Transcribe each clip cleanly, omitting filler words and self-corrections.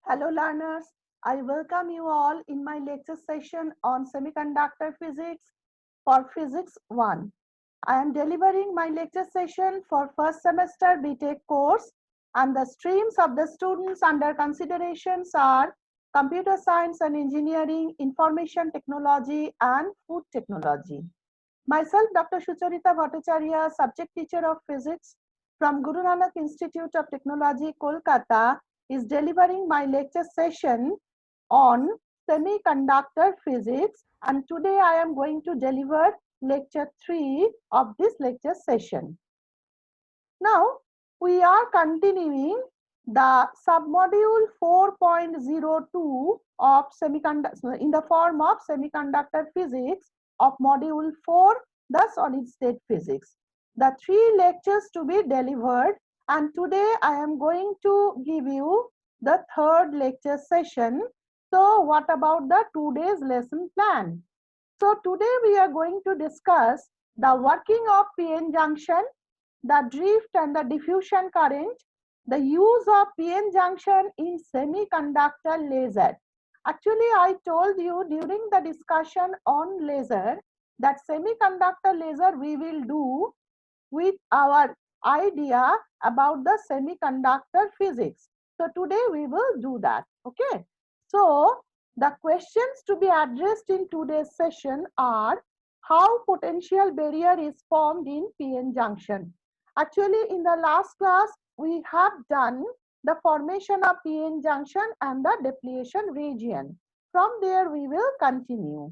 Hello learners, I welcome you all in my lecture session on semiconductor physics for Physics 1. I am delivering my lecture session for first semester BTech course and the streams of the students under considerations are Computer Science and Engineering, Information Technology and Food Technology. Myself, Dr. Sucharita Bhattacharya, subject teacher of physics from Guru Nanak Institute of Technology, Kolkata, is delivering my lecture session on semiconductor physics, and today I am going to deliver lecture 3 of this lecture session. Now, we are continuing the submodule 4.02 of semiconductor in the form of semiconductor physics of module 4, the solid state physics. The 3 lectures to be delivered, and today I am going to give you the 3rd lecture session. So what about the 2 days lesson plan? So today we are going to discuss the working of PN junction, the drift and the diffusion current, the use of PN junction in semiconductor laser. Actually, I told you during the discussion on laser that semiconductor laser we will do with our idea about the semiconductor physics. So today we will do that. Okay. So the questions to be addressed in today's session are how potential barrier is formed in PN junction. Actually, in the last class, we have done the formation of PN junction and the depletion region. From there, we will continue.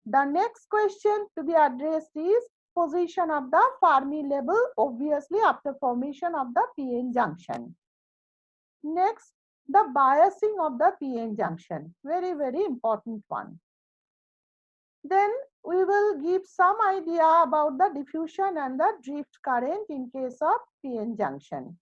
The next question to be addressed is position of the Fermi level, obviously after formation of the PN junction. Next, the biasing of the PN junction, very, very important one. Then we will give some idea about the diffusion and the drift current in case of PN junction.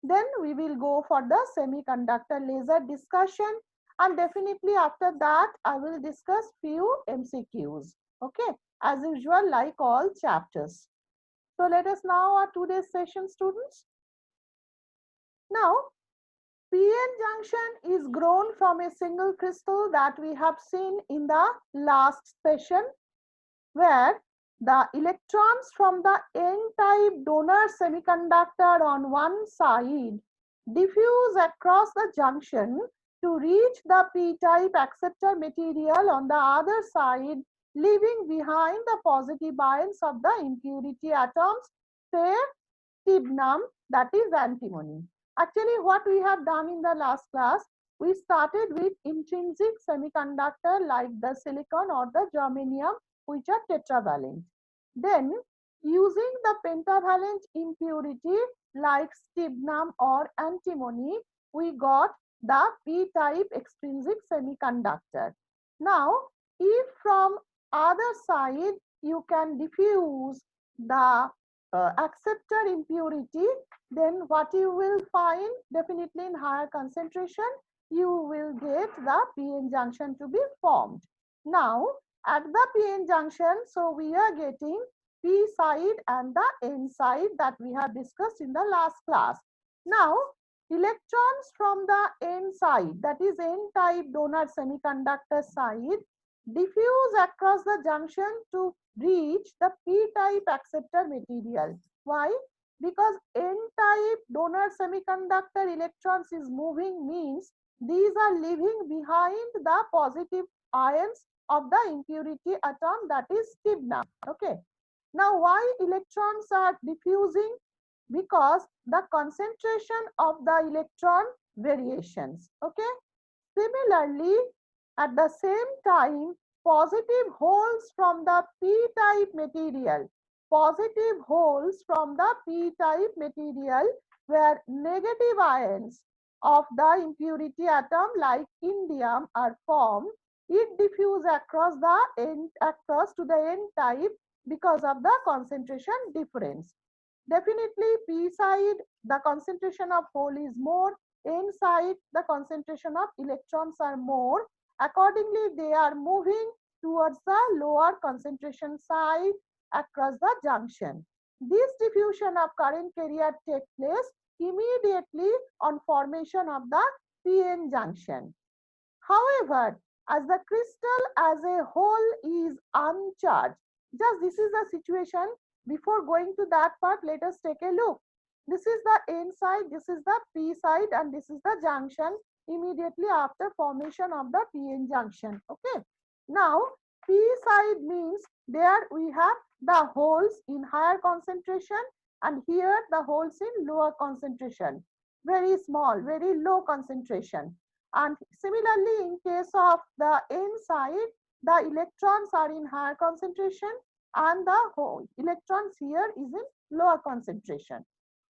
Then we will go for the semiconductor laser discussion, and definitely after that I will discuss few MCQs. Okay, as usual, like all chapters. So let us now our today's session, students. Now, PN junction is grown from a single crystal that we have seen in the last session, where the electrons from the N-type donor semiconductor on one side diffuse across the junction to reach the P-type acceptor material on the other side, leaving behind the positive ions of the impurity atoms, say stibnum, that is antimony. Actually, what we have done in the last class, we started with intrinsic semiconductor like the silicon or the germanium, which are tetravalent. Then, using the pentavalent impurity like stibnum or antimony, we got the p-type extrinsic semiconductor. Now, if from other side you can diffuse the acceptor impurity, then what you will find, definitely in higher concentration, you will get the PN junction to be formed. Now, at the PN junction, so we are getting P side and the N side that we have discussed in the last class. Now, electrons from the N side, that is N-type donor semiconductor side, diffuse across the junction to reach the p-type acceptor material. Why? Because N-type donor semiconductor electrons is moving, means these are leaving behind the positive ions of the impurity atom, that is stibnum. Okay. Now, why electrons are diffusing? Because the concentration of the electron variations. Okay. Similarly, at the same time, positive holes from the p-type material, positive holes from the p-type material where negative ions of the impurity atom like indium are formed, it diffuse across to the N-type because of the concentration difference. Definitely P side, the concentration of hole is more, N side, the concentration of electrons are more. Accordingly, they are moving towards the lower concentration side across the junction. This diffusion of current carrier takes place immediately on formation of the p-n junction. However, as the crystal as a whole is uncharged, just this is the situation. Before going to that part, let us take a look. This is the N side, this is the P side, and this is the junction immediately after formation of the PN junction. Okay. Now, P side means there we have the holes in higher concentration, and here the holes in lower concentration. Very small, very low concentration. And similarly, in case of the N side, the electrons are in higher concentration and the electrons here is in lower concentration.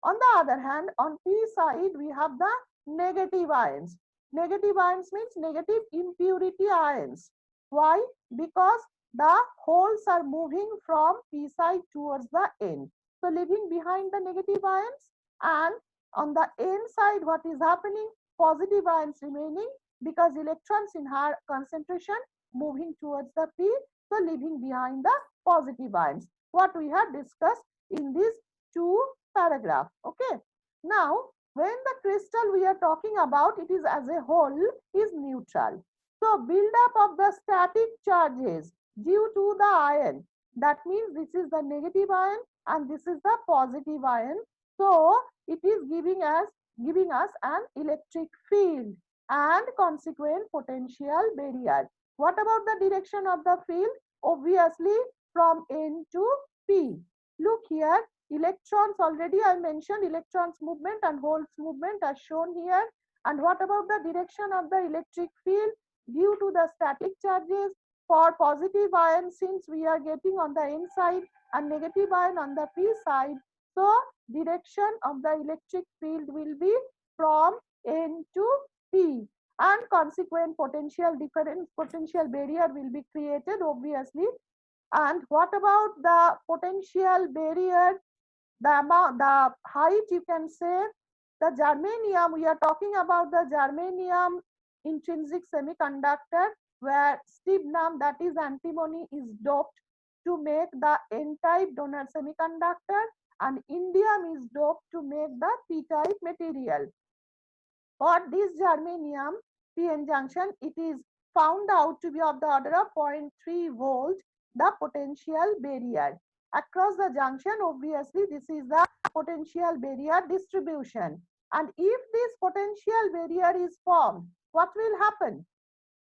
On the other hand, on P side, we have the negative ions. Negative ions means negative impurity ions. Why? Because the holes are moving from P side towards the N. So, leaving behind the negative ions, and on the N side, what is happening? Positive ions remaining because electrons in higher concentration moving towards the P, so leaving behind the positive ions. What we have discussed in these two paragraphs. Okay. Now, when the crystal we are talking about, it is as a whole is neutral. So, build-up of the static charges due to the ion. That means this is the negative ion and this is the positive ion. So, it is giving us an electric field and consequent potential barrier. What about the direction of the field? Obviously from N to P. Look here, electrons, already I mentioned electrons movement and holes movement are shown here. And what about the direction of the electric field? Due to the static charges, for positive ion, since we are getting on the N side and negative ion on the P side, so direction of the electric field will be from N to P, and consequent potential difference, potential barrier will be created obviously. And what about the potential barrier? The amount, the height, you can say the germanium, we are talking about the germanium intrinsic semiconductor where stibnum, that is antimony, is doped to make the N-type donor semiconductor, and indium is doped to make the P-type material. For this germanium PN junction, it is found out to be of the order of 0.3 volt, the potential barrier. Across the junction, obviously, this is the potential barrier distribution. And if this potential barrier is formed, what will happen?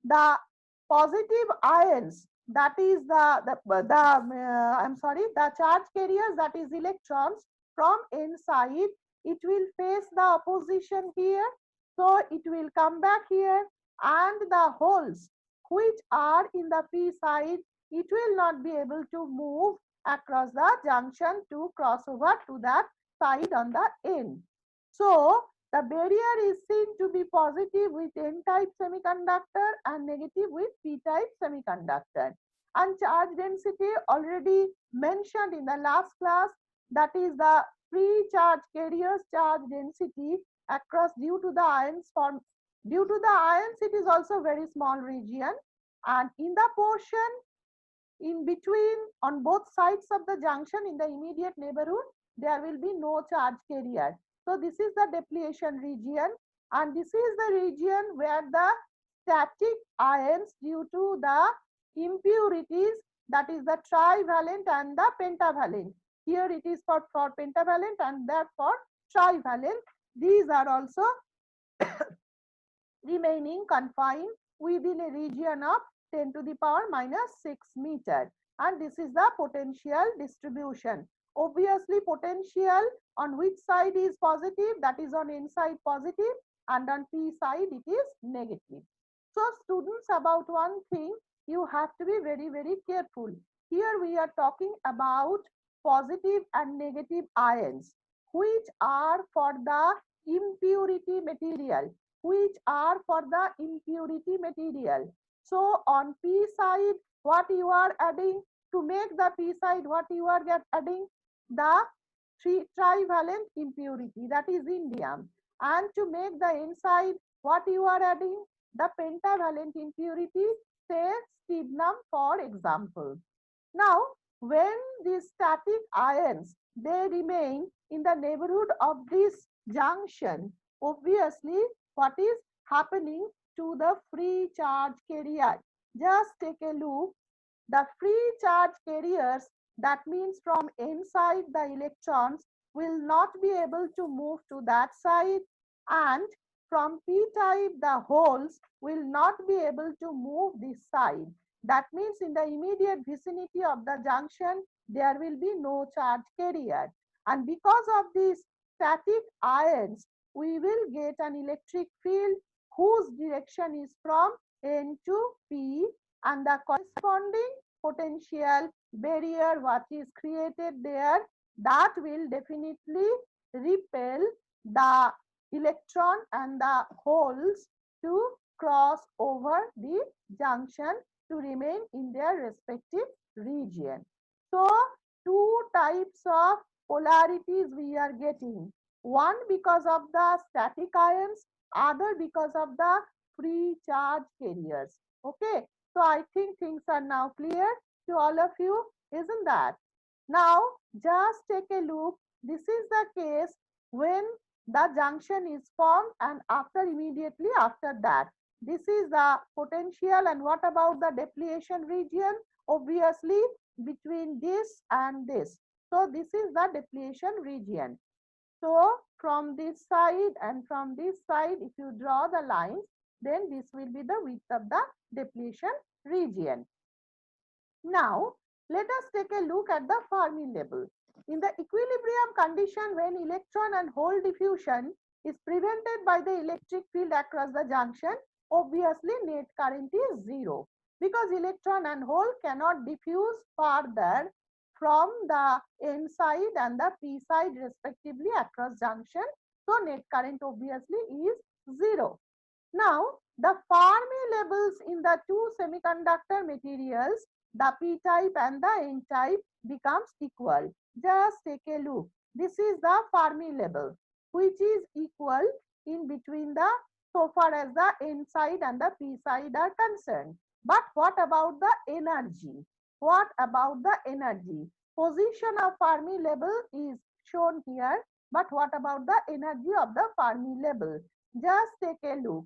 The positive ions, that is the charge carriers, that is electrons from N side, it will face the opposition here, so it will come back here, and the holes which are in the P side, it will not be able to move across the junction to cross over to that side on the N. So the barrier is seen to be positive with N-type semiconductor and negative with P-type semiconductor. And charge density already mentioned in the last class, that is the free charge carriers charge density across due to the ions form. Due to the ions, it is also very small region, and in the portion in between on both sides of the junction in the immediate neighborhood, there will be no charge carrier. So this is the depletion region, and this is the region where the static ions due to the impurities, that is the trivalent and the pentavalent. Here it is for pentavalent and that for trivalent. These are also remaining confined within a region of 10 to the power minus 6 meter. And this is the potential distribution. Obviously, potential on which side is positive, that is on N side positive, and on P side it is negative. So students, about one thing you have to be very, very careful. Here we are talking about positive and negative ions, which are for the impurity material, So on P side, what you are adding? To make the P side, what you are adding? The trivalent impurity, that is indium. And to make the N side, what you are adding? The pentavalent impurity, say stibnum for example. Now, when these static ions, they remain in the neighborhood of this junction. Obviously, what is happening to the free charge carrier? Just take a look. The free charge carriers, that means from inside the electrons, will not be able to move to that side, and from p-type the holes will not be able to move this side. That means in the immediate vicinity of the junction there will be no charge carrier, and because of these static ions we will get an electric field whose direction is from N to P, and the corresponding potential barrier what is created there, that will definitely repel the electron and the holes to cross over the junction to remain in their respective region. So two types of polarities we are getting, one because of the static ions, other because of the free charge carriers. Okay, so I think things are now clear to all of you, isn't that? Now, just take a look. This is the case when the junction is formed and after immediately after that. This is the potential, and what about the depletion region? Obviously, between this and this. So, this is the depletion region. So, from this side and from this side, if you draw the lines, then this will be the width of the depletion region. Now, let us take a look at the Fermi level. In the equilibrium condition, when electron and hole diffusion is prevented by the electric field across the junction, obviously net current is zero, because electron and hole cannot diffuse further from the N side and the P side respectively across junction. So, net current obviously is zero. Now, the Fermi levels in the two semiconductor materials, the p-type and the n-type, becomes equal. Just take a look. This is the Fermi level, which is equal in between the, so far as the n side and the p side are concerned. But what about the energy? What about the energy? Position of Fermi level is shown here, but what about the energy of the Fermi level? Just take a look.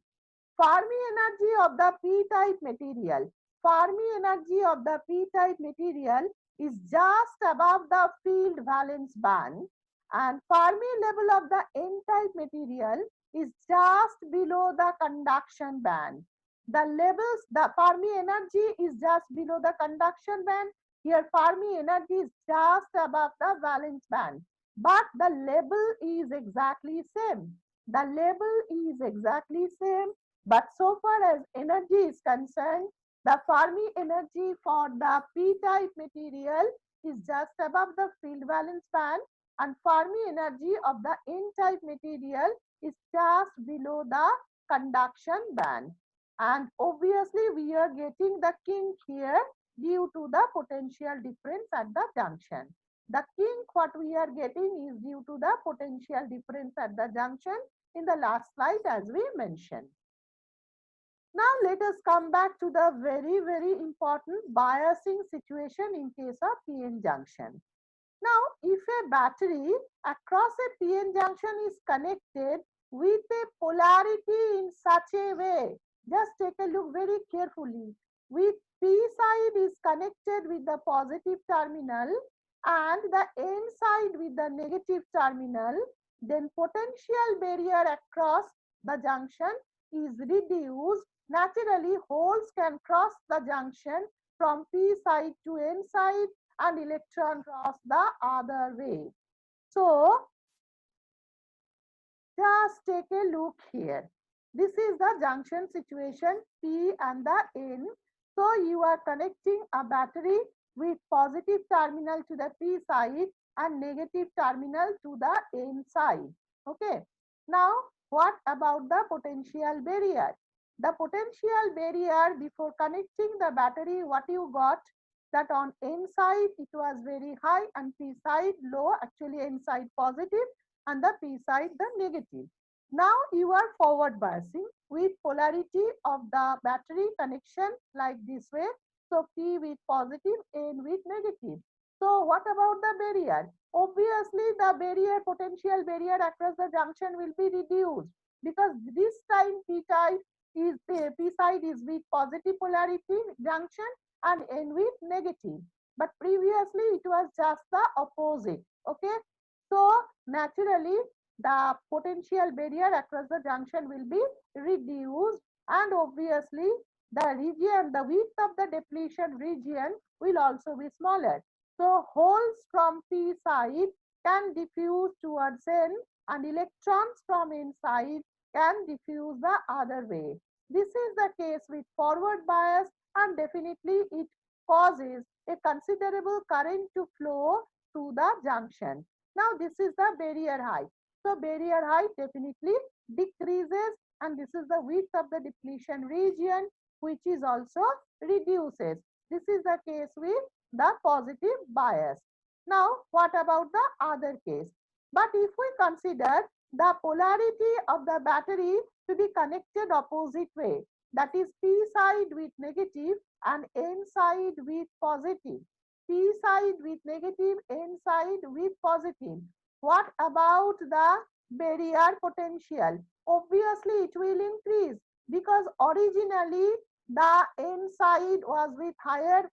Fermi energy of the p-type material. Fermi energy of the p-type material is just above the field valence band, and Fermi level of the n-type material is just below the conduction band. The levels, the Fermi energy is just below the conduction band. Here Fermi energy is just above the valence band. But the level is exactly same. The level is exactly same. But so far as energy is concerned, the Fermi energy for the p-type material is just above the field valence band, and Fermi energy of the n-type material is just below the conduction band. And obviously we are getting the kink here due to the potential difference at the junction. The kink what we are getting is due to the potential difference at the junction in the last slide as we mentioned. Now let us come back to the very important biasing situation in case of PN junction. Now if a battery across a PN junction is connected with a polarity in such a way, just take a look very carefully, with P side is connected with the positive terminal and the N side with the negative terminal, then potential barrier across the junction is reduced. Naturally, holes can cross the junction from P side to N side and electron cross the other way. So, just take a look here. This is the junction situation P and the N. So, you are connecting a battery with positive terminal to the P side and negative terminal to the N side. Okay. Now, what about the potential barrier? The potential barrier before connecting the battery, what you got, that on N side it was very high and P side low, actually N side positive and the P side the negative. Now you are forward biasing with polarity of the battery connection like this way. So P with positive, N with negative. So what about the barrier? obviously the barrier, potential barrier across the junction will be reduced, because this time p type is p side is with positive polarity junction and n with negative, but previously it was just the opposite. Okay, so naturally the potential barrier across the junction will be reduced, and obviously the region, the width of the depletion region will also be smaller. So holes from p side can diffuse towards n, and electrons from inside can diffuse the other way. This is the case with forward bias, and definitely it causes a considerable current to flow to the junction. Now this is the barrier height. So barrier height definitely decreases, and this is the width of the depletion region, which is also reduces. This is the case with the positive bias. Now what about the other case? But if we consider the polarity of the battery to be connected opposite way, that is p side with negative and n side with positive, p side with negative, n side with positive, what about the barrier potential? Obviously it will increase, because originally the n side was with higher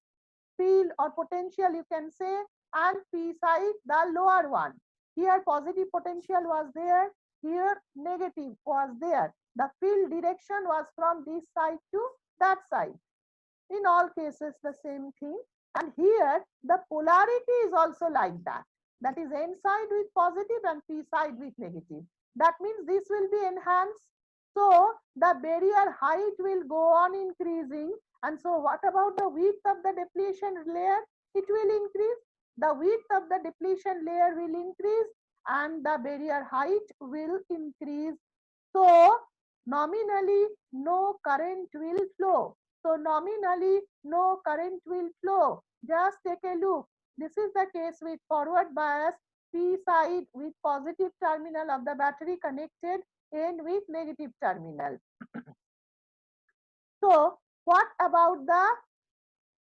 field or potential, you can say, and p side the lower one. Here positive potential was there, here negative was there. The field direction was from this side to that side. In all cases the same thing, and here the polarity is also like that, that is n side with positive and p side with negative. That means this will be enhanced, so the barrier height will go on increasing. And so what about the width of the depletion layer? It will increase, the width of the depletion layer will increase, and the barrier height will increase. So nominally no current will flow. So nominally no current will flow. Just take a look. This is the case with forward bias, p side with positive terminal of the battery connected, n with negative terminal. So what about the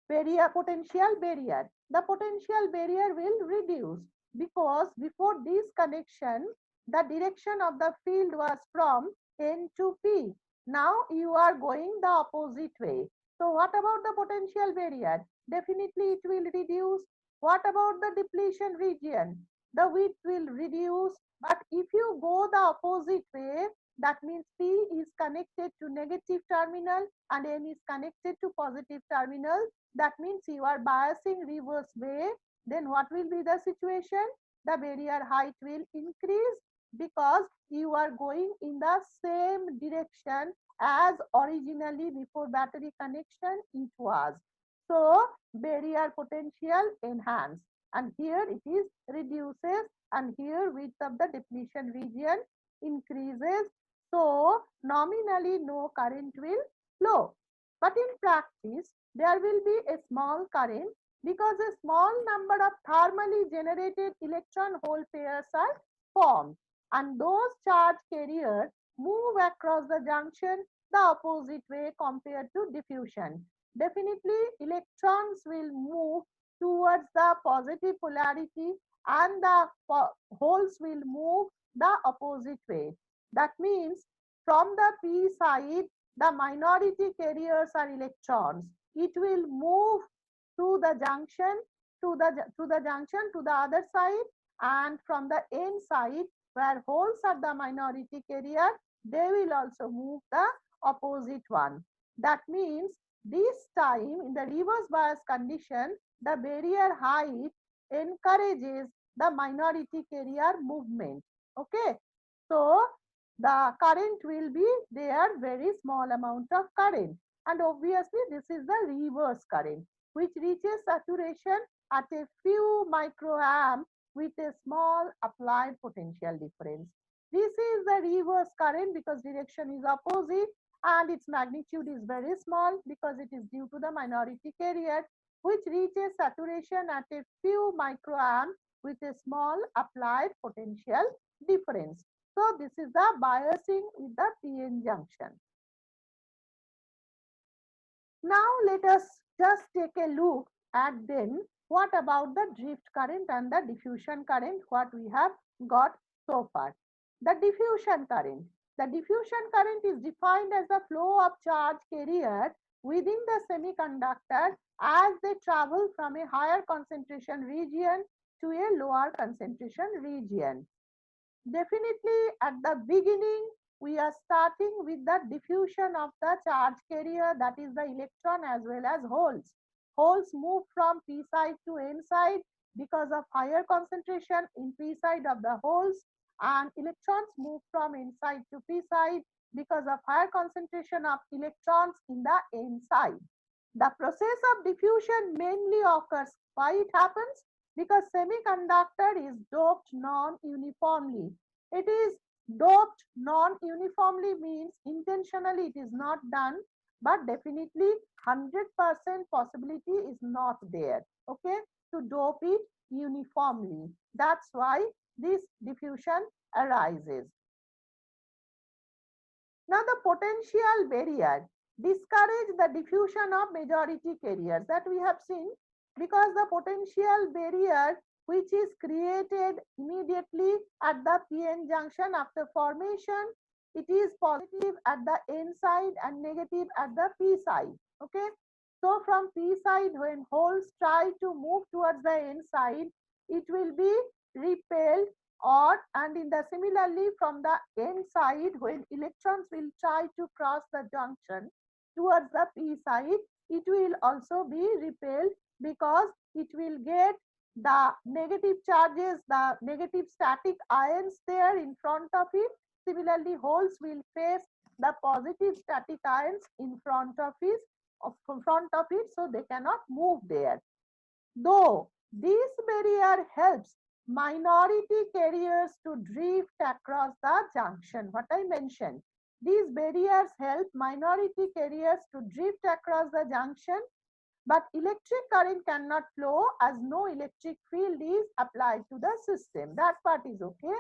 barrier, potential barrier? The potential barrier will reduce, because before this connection the direction of the field was from n to p. Now you are going the opposite way. So what about the potential barrier? Definitely it will reduce. What about the depletion region? The width will reduce, but if you go the opposite way, that means p is connected to negative terminal and n is connected to positive terminal, that means you are biasing reverse way. Then what will be the situation? The barrier height will increase, because you are going in the same direction as originally before battery connection it was. So barrier potential enhanced, and here it is reduces, and here width of the depletion region increases. So nominally no current will flow, but in practice there will be a small current, because a small number of thermally generated electron hole pairs are formed, and those charge carriers move across the junction the opposite way compared to diffusion. Definitely electrons will move towards the positive polarity, and the holes will move the opposite way. That means from the p side the minority carriers are electrons. It will move to the junction, to the junction to the other side, and from the n side where holes are the minority carrier, they will also move the opposite one. That means this time in the reverse bias condition, the barrier height encourages the minority carrier movement. Okay, so the current will be there, very small amount of current, and obviously this is the reverse current, which reaches saturation at a few microamp with a small applied potential difference. This is the reverse current, because direction is opposite and its magnitude is very small, because it is due to the minority carrier, which reaches saturation at a few microamp with a small applied potential difference. So this is the biasing with the PN junction. Now let us just take a look And then what about the drift current and the diffusion current, what we have got so far? The diffusion current. The diffusion current is defined as the flow of charge carrier within the semiconductor as they travel from a higher concentration region to a lower concentration region. Definitely at the beginning, we are starting with the diffusion of the charge carrier, that is the electron as well as holes. Holes move from p side to n side because of higher concentration in p side of the holes, and electrons move from n side to p side because of higher concentration of electrons in the n side. The process of diffusion mainly occurs. Why it happens? Because semiconductor is doped non-uniformly. It is doped non-uniformly means intentionally it is not done, but definitely 100% possibility is not there, okay, to dope it uniformly. That's why this diffusion arises. Now the potential barrier discourage the diffusion of majority carriers, that we have seen, because the potential barrier which is created immediately at the PN junction after formation, it is positive at the N side and negative at the P side. Okay. So from P side, when holes try to move towards the N side, it will be repelled, or and in the similarly from the N side, when electrons will try to cross the junction towards the P side, it will also be repelled because it will get the negative charges, the negative static ions there in front of it. Similarly, holes will face the positive static ions in front of it, so they cannot move there. Though this barrier helps minority carriers to drift across the junction. What I mentioned, these barriers help minority carriers to drift across the junction, but electric current cannot flow as no electric field is applied to the system. That part is okay.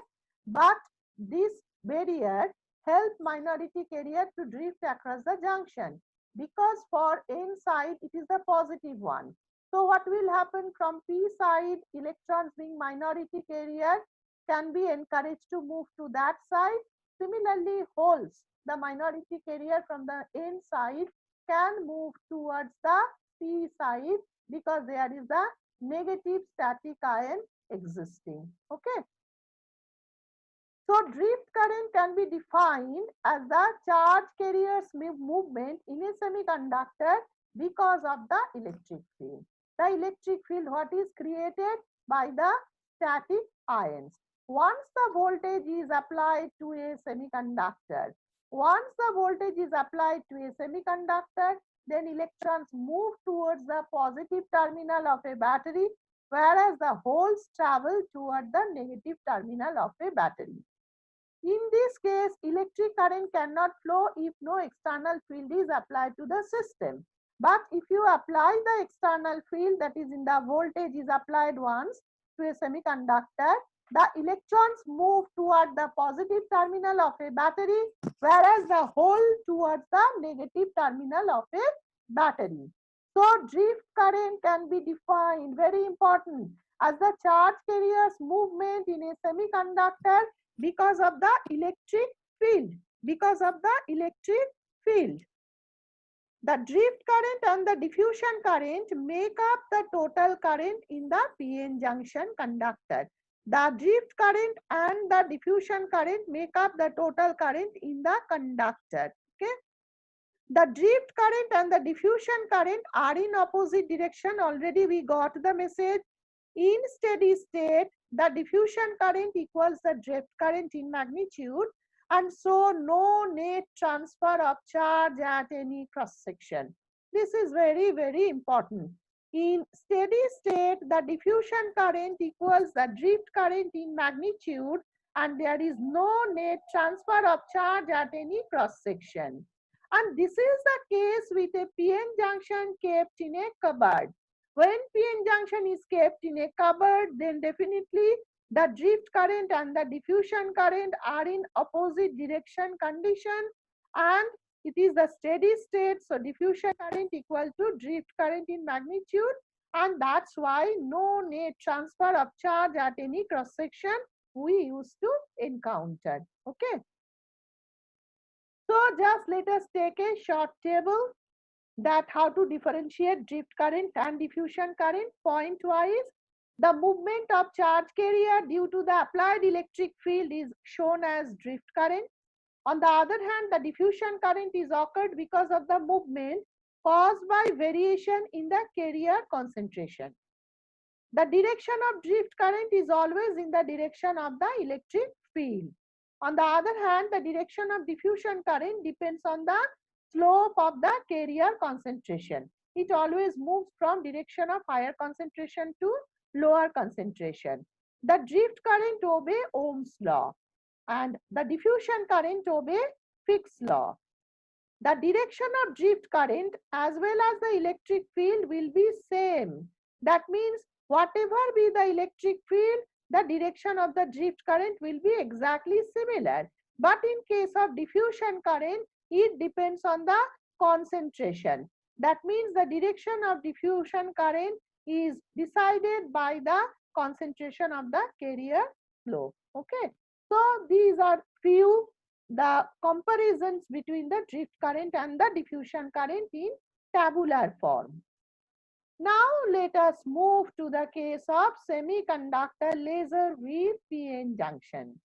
But this barrier help minority carrier to drift across the junction, because for N side it is the positive one. So what will happen from P side, electrons being minority carrier can be encouraged to move to that side. Similarly, holes, the minority carrier from the N side, can move towards the P side because there is a negative static ion existing. Okay. So drift current can be defined as the charge carrier's movement in a semiconductor because of the electric field. The electric field what is created by the static ions. Once the voltage is applied to a semiconductor, then electrons move towards the positive terminal of a battery, whereas the holes travel toward the negative terminal of a battery. In this case, electric current cannot flow if no external field is applied to the system. But if you apply the external field, that is in the voltage is applied once to a semiconductor, the electrons move toward the positive terminal of a battery, whereas the hole towards the negative terminal of a battery. So drift current can be defined, very important, as the charge carrier's movement in a semiconductor because of the electric field. The drift current and the diffusion current make up the total current in the PN junction conductor. The drift current and the diffusion current make up the total current in the conductor. Okay. The drift current and the diffusion current are in opposite direction. Already we got the message. In steady state, the diffusion current equals the drift current in magnitude, and so no net transfer of charge at any cross section. This is very, very important. In steady state, the diffusion current equals the drift current in magnitude, and there is no net transfer of charge at any cross section. And this is the case with a PN junction kept in a cupboard. When PN junction is kept in a cupboard, then definitely the drift current and the diffusion current are in opposite direction condition, and it is the steady state. So diffusion current equal to drift current in magnitude, and that's why no net transfer of charge at any cross section we used to encounter. Okay. So just let us take a short table that how to differentiate drift current and diffusion current point wise. The movement of charge carrier due to the applied electric field is shown as drift current. On the other hand, the diffusion current is occurred because of the movement caused by variation in the carrier concentration. The direction of drift current is always in the direction of the electric field. On the other hand, the direction of diffusion current depends on the slope of the carrier concentration. It always moves from direction of higher concentration to lower concentration. The drift current obey Ohm's law and the diffusion current obey Fick's law. The direction of drift current as well as the electric field will be same. That means whatever be the electric field, the direction of the drift current will be exactly similar. But in case of diffusion current, it depends on the concentration. That means the direction of diffusion current is decided by the concentration of the carrier flow. Okay. So these are few the comparisons between the drift current and the diffusion current in tabular form. Now let us move to the case of semiconductor laser with PN junction.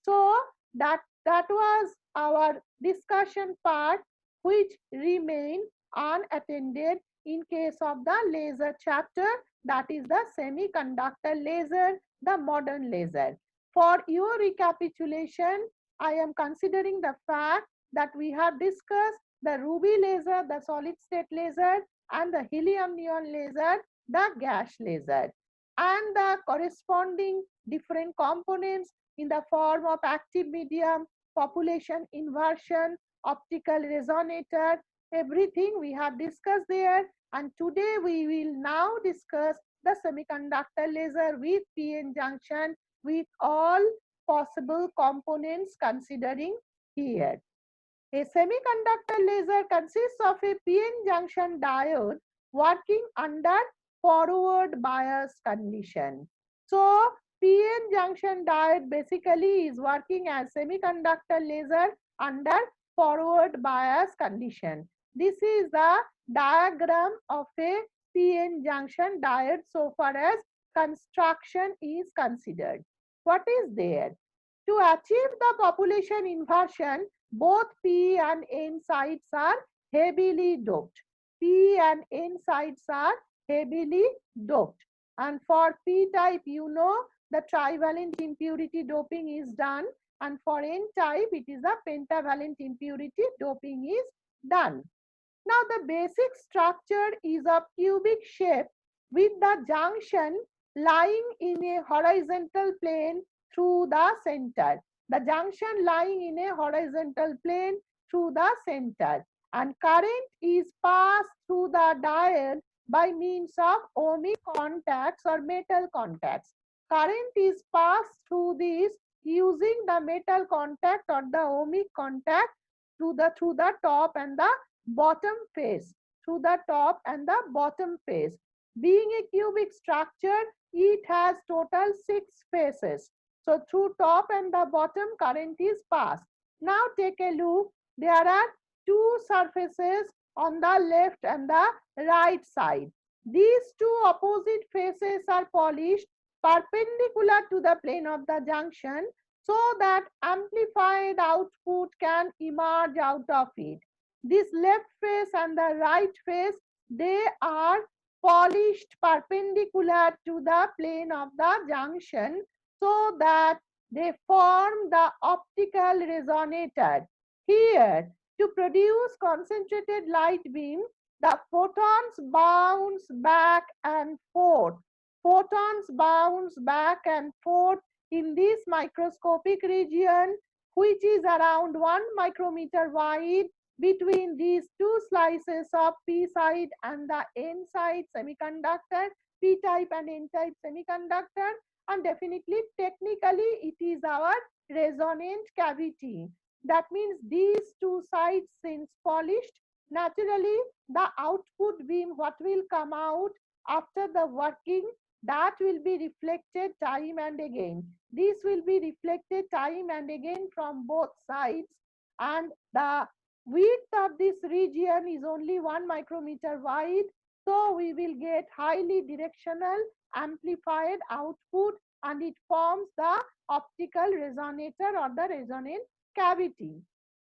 So that was our discussion part which remained unattended in case of the laser chapter, that is the semiconductor laser, the modern laser. For your recapitulation, I am considering the fact that we have discussed the ruby laser, the solid state laser, and the helium neon laser, the gas laser, and the corresponding different components in the form of active medium, population inversion, optical resonator, everything we have discussed there. And today we will now discuss the semiconductor laser with PN junction with all possible components considering here. A semiconductor laser consists of a PN junction diode working under forward bias condition. So PN junction diode basically is working as semiconductor laser under forward bias condition. This is the diagram of a PN junction diode so far as construction is considered. What is there? To achieve the population inversion, both P and N sides are heavily doped. P and N sides are heavily doped. And for P type, you know, the trivalent impurity doping is done. And for N type, it is a pentavalent impurity doping is done. Now, the basic structure is of cubic shape with the junction lying in a horizontal plane through the center. The junction lying in a horizontal plane through the center, and current is passed through the diode by means of ohmic contacts or metal contacts. Current is passed through this using the metal contact or the ohmic contact through the top and the bottom face, through the top and the bottom face. Being a cubic structure, it has total 6 faces. So through top and the bottom current is passed. Now take a look. There are 2 surfaces on the left and the right side. These 2 opposite faces are polished perpendicular to the plane of the junction so that amplified output can emerge out of it. This left face and the right face, they are polished perpendicular to the plane of the junction so that they form the optical resonator. Here, to produce concentrated light beam, the photons bounce back and forth. Photons bounce back and forth in this microscopic region, which is around 1 micrometer wide between these 2 slices of P side and the N side semiconductor, P type and N type semiconductor, and definitely technically it is our resonant cavity. That means these 2 sides since polished, naturally the output beam what will come out, after the working, that will be reflected time and again. This will be reflected time and again from both sides, and the width of this region is only 1 micrometer wide. So we will get highly directional amplified output, and it forms the optical resonator or the resonant cavity.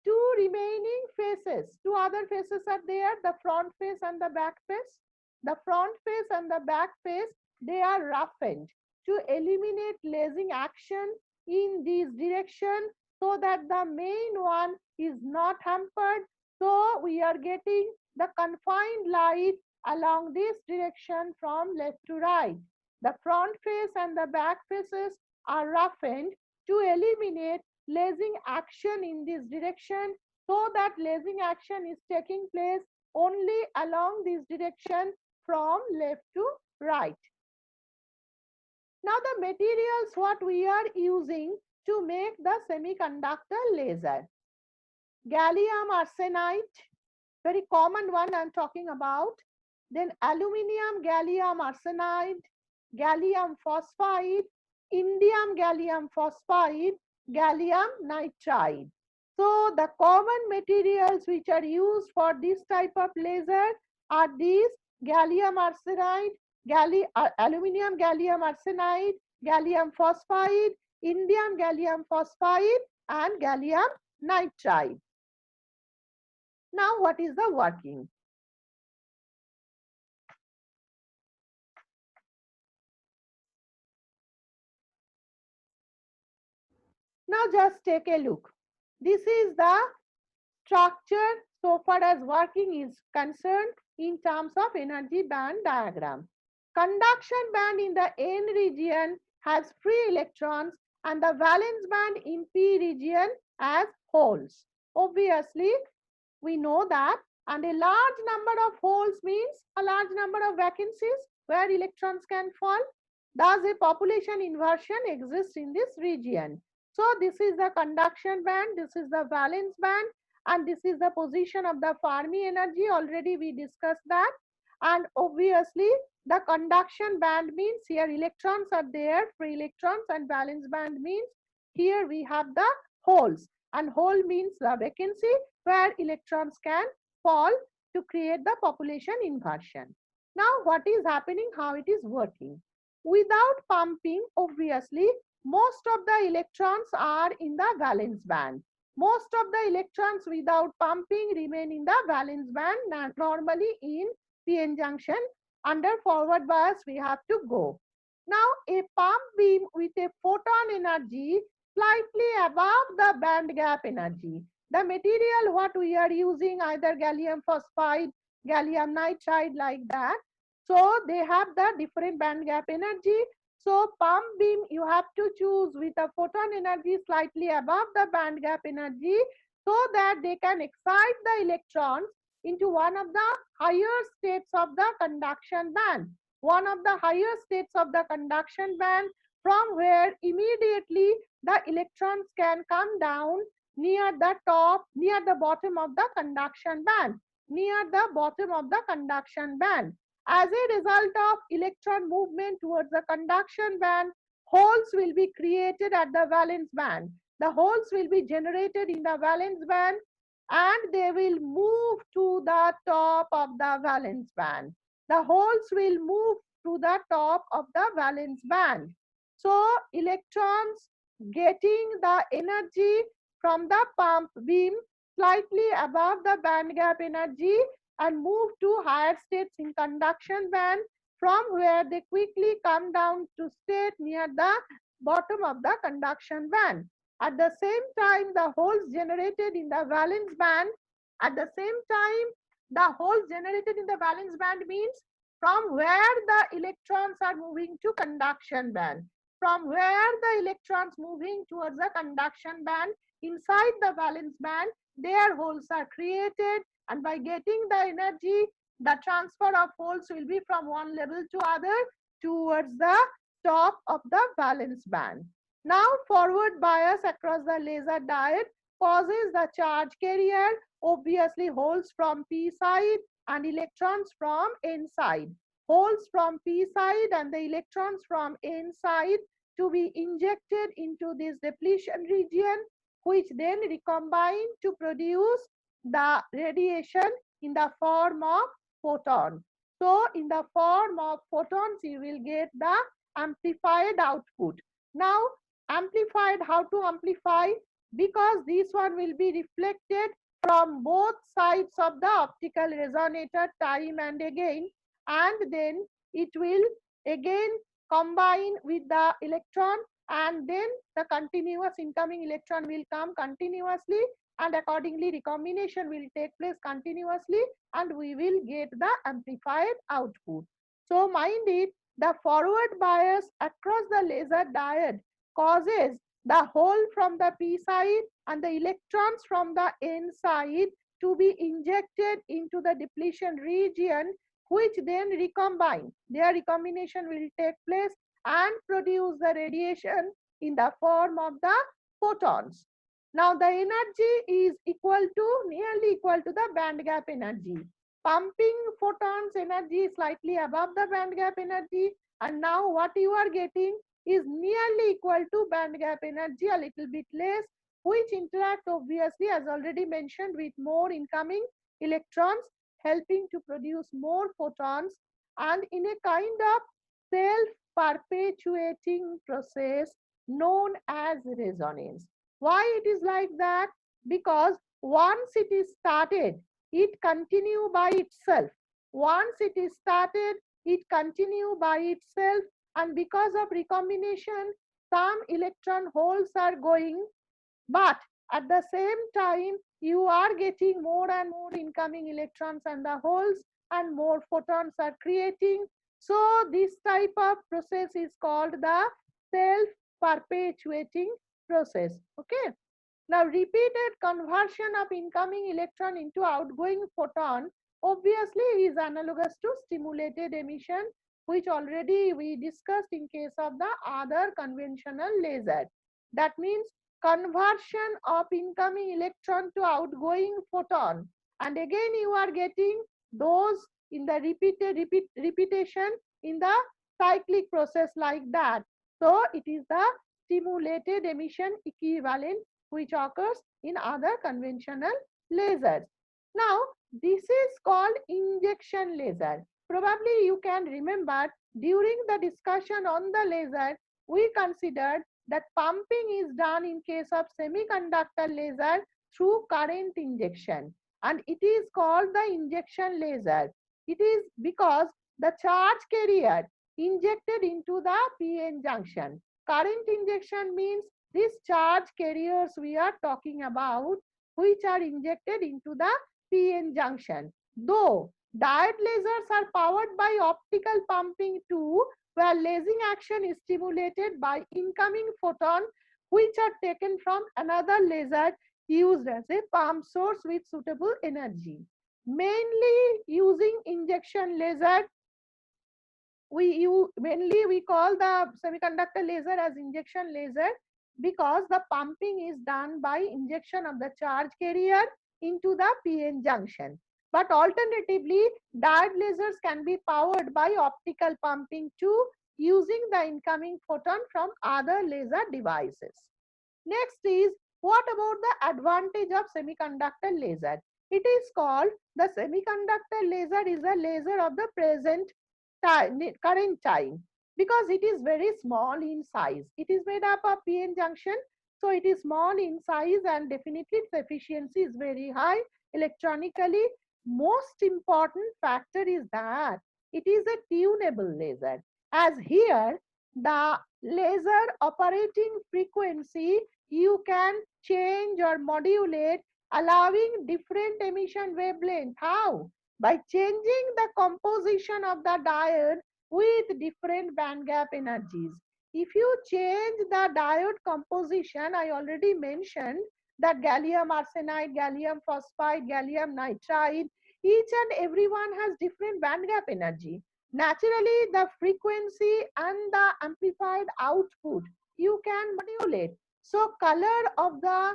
Two remaining faces, two other faces are there, the front face and the back face. The front face and the back face, they are roughened to eliminate lasing action in this direction, so that the main one is not hampered. So we are getting the confined light along this direction from left to right. The front face and the back faces are roughened to eliminate lasing action in this direction, so that lasing action is taking place only along this direction from left to right. Now the materials what we are using to make the semiconductor laser. Gallium arsenide, very common one I am talking about. Then aluminium gallium arsenide, gallium phosphide, indium gallium phosphide, gallium nitride. So the common materials which are used for this type of laser are these: gallium arsenide, aluminium gallium arsenide, gallium phosphide, indium gallium phosphide, and gallium nitride. Now what is the working? Now just take a look. This is the structure so far as working is concerned in terms of energy band diagram. Conduction band in the N region has free electrons, and the valence band in P region has holes. Obviously, we know that, and a large number of holes means a large number of vacancies where electrons can fall. Thus, a population inversion exists in this region. So, this is the conduction band, this is the valence band, and this is the position of the Fermi energy. Already we discussed that. And obviously, the conduction band means here electrons are there, free electrons, and valence band means here we have the holes, and hole means the vacancy where electrons can fall to create the population inversion. Now what is happening, how it is working? Without pumping, obviously, most of the electrons are in the valence band. Most of the electrons without pumping remain in the valence band, normally in PN junction. Under forward bias we have to go. Now a pump beam with a photon energy slightly above the band gap energy. The material what we are using, either gallium phosphide, gallium nitride, like that. So they have the different band gap energy. So pump beam you have to choose with a photon energy slightly above the band gap energy, so that they can excite the electrons into one of the higher states of the conduction band. One of the higher states of the conduction band, from where immediately the electrons can come down near the top, near the bottom of the conduction band, near the bottom of the conduction band. As a result of electron movement towards the conduction band, holes will be created at the valence band. The holes will be generated in the valence band, and they will move to the top of the valence band. The holes will move to the top of the valence band. So electrons getting the energy from the pump beam slightly above the band gap energy and move to higher states in conduction band, from where they quickly come down to state near the bottom of the conduction band. At the same time, the holes generated in the valence band, at the same time, the holes generated in the valence band means from where the electrons are moving to conduction band. From where the electrons moving towards the conduction band, inside the valence band, their holes are created, and by getting the energy, the transfer of holes will be from one level to other towards the top of the valence band. Now forward bias across the laser diode causes the charge carrier, obviously holes from P side and electrons from N side. holes from p side and the electrons from n side to be injected into this depletion region, which then recombine to produce the radiation in the form of photon. So in the form of photons, you will get the amplified output. Now, amplified, how to amplify? Because this one will be reflected from both sides of the optical resonator time and again, and then it will again combine with the electron, and then the continuous incoming electron will come continuously, and accordingly recombination will take place continuously, and we will get the amplified output. So mind it, the forward bias across the laser diode causes the hole from the p side and the electrons from the n side to be injected into the depletion region, which then recombine. Their recombination will take place and produce the radiation in the form of the photons. Now the energy is nearly equal to the band gap energy. Pumping photons energy is slightly above the band gap energy, and now what you are getting is nearly equal to band gap energy, a little bit less, which interact obviously as already mentioned with more incoming electrons, helping to produce more photons, and in a kind of self-perpetuating process known as resonance. Why it is like that? Because once it is started, it continue by itself. Once it is started, it continue by itself, and because of recombination, some electron holes are going, but at the same time, you are getting more and more incoming electrons and the holes, and more photons are creating. So this type of process is called the self-perpetuating process. Okay. Now, repeated conversion of incoming electron into outgoing photon obviously is analogous to stimulated emission, which already we discussed in case of the other conventional laser. That means conversion of incoming electron to outgoing photon, and again you are getting those in the repetition in the cyclic process like that. So it is the stimulated emission equivalent which occurs in other conventional lasers. Now, this is called injection laser. Probably you can remember during the discussion on the laser, we considered that pumping is done in case of semiconductor laser through current injection, and it is called the injection laser. It is because the charge carrier injected into the PN junction. Current injection means these charge carriers we are talking about, which are injected into the PN junction. Though diode lasers are powered by optical pumping too, where lasing action is stimulated by incoming photon, which are taken from another laser used as a pump source with suitable energy. Mainly using injection laser, mainly we call the semiconductor laser as injection laser, because the pumping is done by injection of the charge carrier into the PN junction. But alternatively, diode lasers can be powered by optical pumping too, using the incoming photon from other laser devices. Next is, what about the advantage of semiconductor laser? It is called the semiconductor laser is a laser of the present time, current time, because it is very small in size. It is made up of PN junction, so it is small in size, and definitely its efficiency is very high electronically. Most important factor is that it is a tunable laser, as here the laser operating frequency you can change or modulate, allowing different emission wavelength. How? By changing the composition of the diode with different band gap energies. If you change the diode composition, I already mentioned that gallium arsenide, gallium phosphide, gallium nitride, each and every one has different band gap energy. Naturally, the frequency and the amplified output you can modulate. So color of the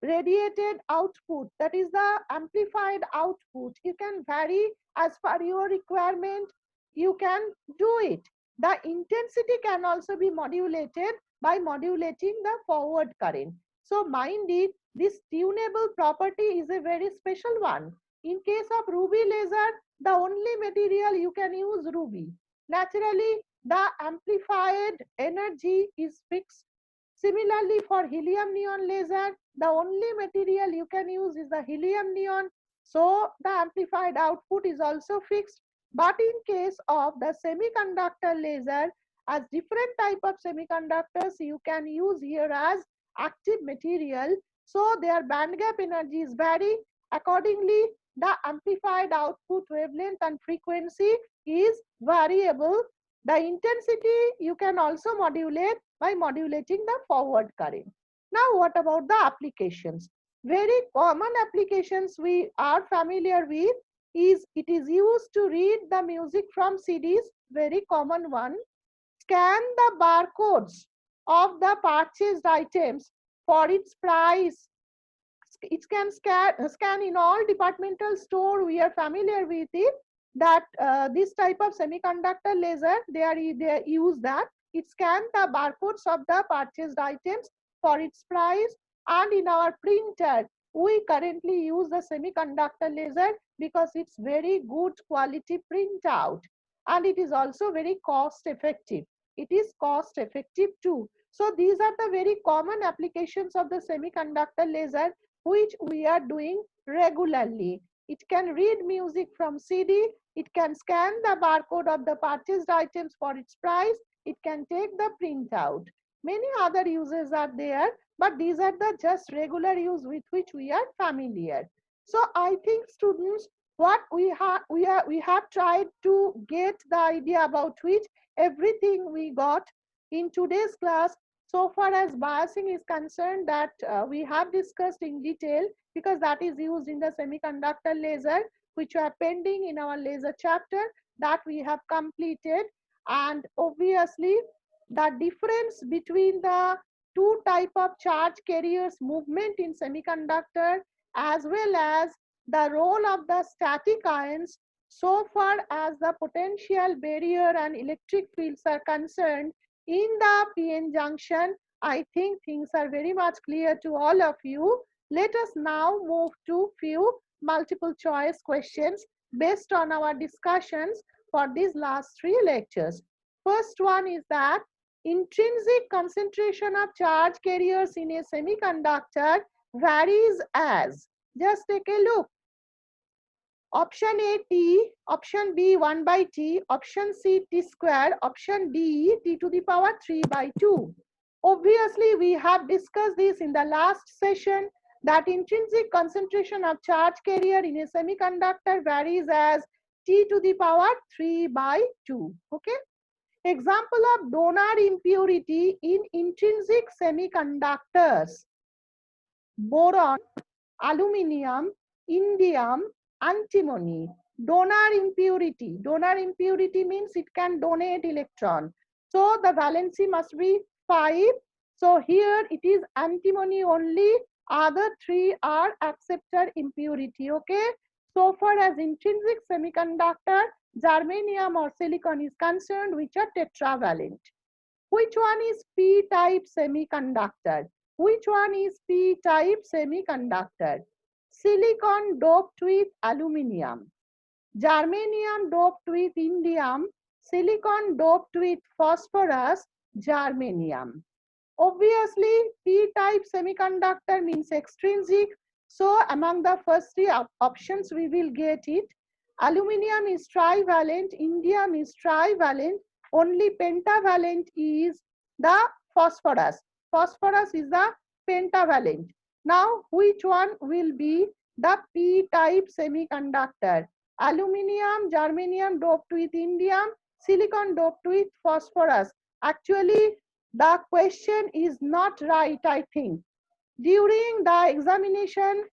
radiated output, that is the amplified output, you can vary as per your requirement. you can do it. The intensity can also be modulated by modulating the forward current. So mind it, this tunable property is a very special one. In case of ruby laser, the only material you can use ruby. Naturally, the amplified energy is fixed. Similarly, for helium neon laser, the only material you can use is the helium neon. So the amplified output is also fixed. But in case of the semiconductor laser, as different type of semiconductors you can use here as active material, so their band gap energies vary. Accordingly, the amplified output wavelength and frequency is variable. The intensity you can also modulate by modulating the forward current. Now, what about the applications? Very common applications we are familiar with is it is used to read the music from CDs, very common one. Scan the barcodes of the purchased items for its price. It can scan in all departmental store. We are familiar with it that this type of semiconductor laser they use that it scan the barcodes of the purchased items for its price. And in our printer we currently use the semiconductor laser because it's very good quality printout, and it is also very cost effective. It is cost effective too. So these are the very common applications of the semiconductor laser which we are doing regularly. It can read music from CD, it can scan the barcode of the purchased items for its price, it can take the printout. Many other uses are there, but these are the just regular use with which we are familiar. So I think students, what we have tried to get the idea about which everything we got in today's class. So far as biasing is concerned, that we have discussed in detail because that is used in the semiconductor laser, which are pending in our laser chapter that we have completed. And obviously the difference between the two type of charge carriers movement in semiconductor as well as the role of the static ions so far as the potential barrier and electric fields are concerned in the PN junction, I think things are very much clear to all of you. Let us now move to few multiple choice questions based on our discussions for these last three lectures. First one is that intrinsic concentration of charge carriers in a semiconductor varies as. Just take a look. Option A T, option B 1 by T, option C T square, option D T to the power 3 by 2. Obviously, we have discussed this in the last session that intrinsic concentration of charge carrier in a semiconductor varies as T to the power 3 by 2. Okay. Example of donor impurity in intrinsic semiconductors: boron, aluminium, indium, antimony. Donor impurity means it can donate electron. So the valency must be 5. So here it is antimony only. Other three are acceptor impurity. Okay. So far as intrinsic semiconductor, germanium or silicon is concerned, which are tetravalent. Which one is p-type semiconductor? Which one is p-type semiconductor? Silicon doped with aluminium, germanium doped with indium, silicon doped with phosphorus, germanium. Obviously, p-type semiconductor means extrinsic. So among the first three options, we will get it. Aluminium is trivalent, indium is trivalent, only pentavalent is the phosphorus. Phosphorus is the pentavalent. Now, which one will be the p-type semiconductor? Aluminium, germanium doped with indium, silicon doped with phosphorus. Actually, the question is not right, I think. During the examination,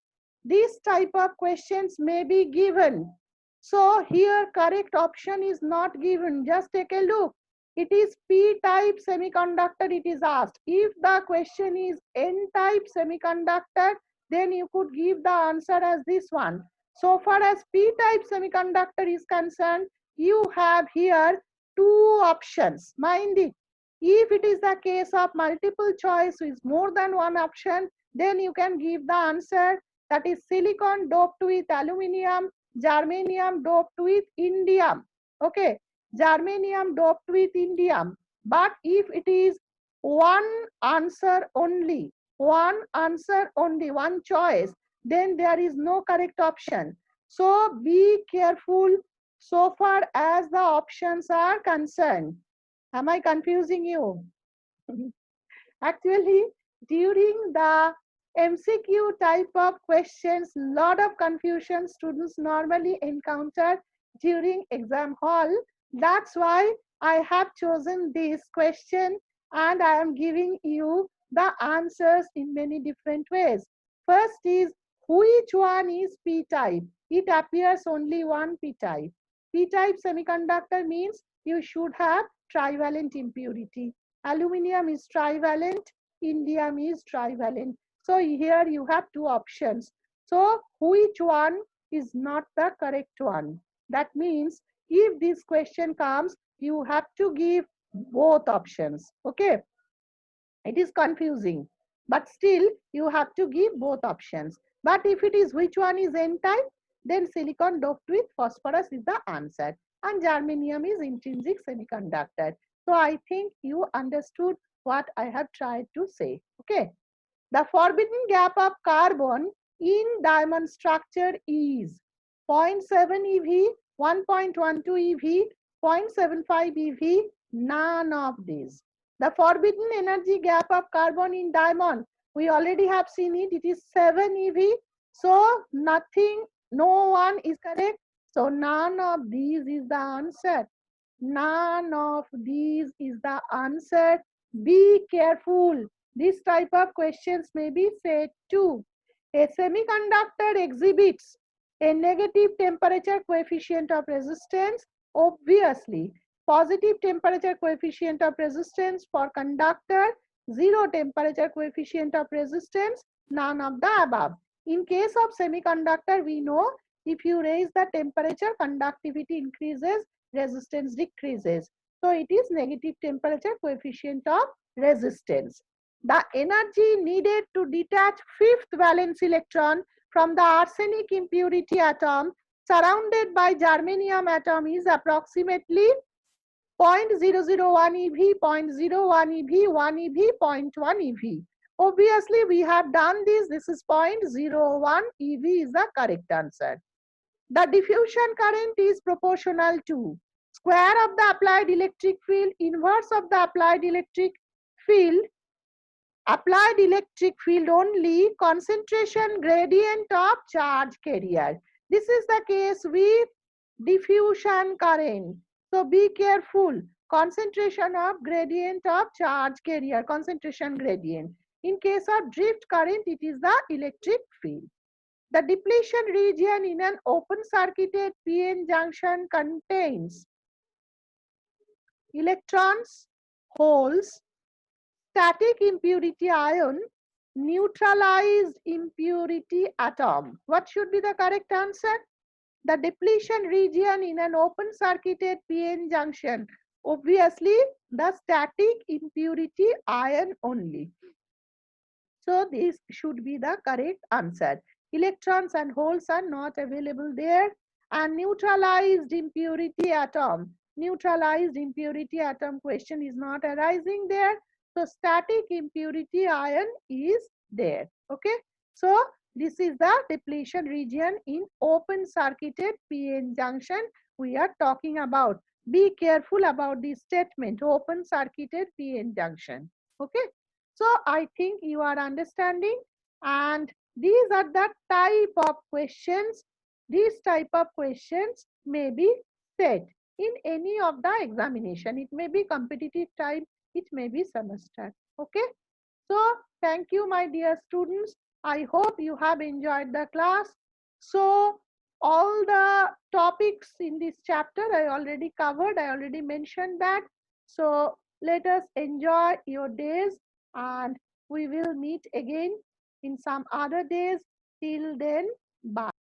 this type of questions may be given. So here correct option is not given. Just take a look. It is p-type semiconductor it is asked. If the question is n-type semiconductor, then you could give the answer as this one. So far as p-type semiconductor is concerned, you have here two options. Mind it. If it is the case of multiple choice with more than one option, then you can give the answer, that is silicon doped with aluminium, germanium doped with indium. Okay, germanium doped with indium. But if it is one answer only, one answer only, one choice, then there is no correct option. So be careful so far as the options are concerned. Am I confusing you? Actually, during the MCQ type of questions, lot of confusion students normally encounter during exam hall. That's why I have chosen this question and I am giving you the answers in many different ways. First is, which one is p-type? It appears only one p-type. P-type semiconductor means you should have trivalent impurity. Aluminium is trivalent, indium is trivalent. So here you have two options. So which one is not the correct one? That means if this question comes, you have to give both options. Okay, it is confusing, but still you have to give both options. But if it is which one is n-type, then silicon doped with phosphorus is the answer, and germanium is intrinsic semiconductor. So I think you understood what I have tried to say. Okay, the forbidden gap of carbon in diamond structure is 0.7 eV, 1.12 eV, 0.75 eV, none of these. The forbidden energy gap of carbon in diamond, we already have seen it, it is 7 eV. So nothing, no one is correct. So none of these is the answer. None of these is the answer. Be careful. This type of questions may be said too. A semiconductor exhibits a negative temperature coefficient of resistance. Obviously, positive temperature coefficient of resistance for conductor, zero temperature coefficient of resistance, none of the above. In case of semiconductor, we know if you raise the temperature, conductivity increases, resistance decreases. So it is negative temperature coefficient of resistance. The energy needed to detach fifth valence electron from the arsenic impurity atom surrounded by germanium atom is approximately 0.001 eV, 0.01 eV, 1 eV, 0.1 eV. Obviously, we have done this. This is 0.01 eV is the correct answer. The diffusion current is proportional to square of the applied electric field, inverse of the applied electric field only, concentration gradient of charge carrier. This is the case with diffusion current. So be careful. Concentration of gradient of charge carrier, concentration gradient. In case of drift current, it is the electric field. The depletion region in an open circuited PN junction contains electrons, holes, static impurity ion, neutralized impurity atom. What should be the correct answer? The depletion region in an open circuited PN junction. Obviously, the static impurity ion only. So this should be the correct answer. Electrons and holes are not available there. And neutralized impurity atom. Neutralized impurity atom question is not arising there. So static impurity ion is there. Okay. So this is the depletion region in open circuited PN junction we are talking about. Be careful about this statement, open circuited PN junction. Okay. So I think you are understanding, and these are the type of questions. These type of questions may be set in any of the examination. It may be competitive type, it may be semester. Okay. So thank you, my dear students. I hope you have enjoyed the class. So all the topics in this chapter I already covered, I already mentioned that. So let us enjoy your days, and we will meet again in some other days. Till then, bye.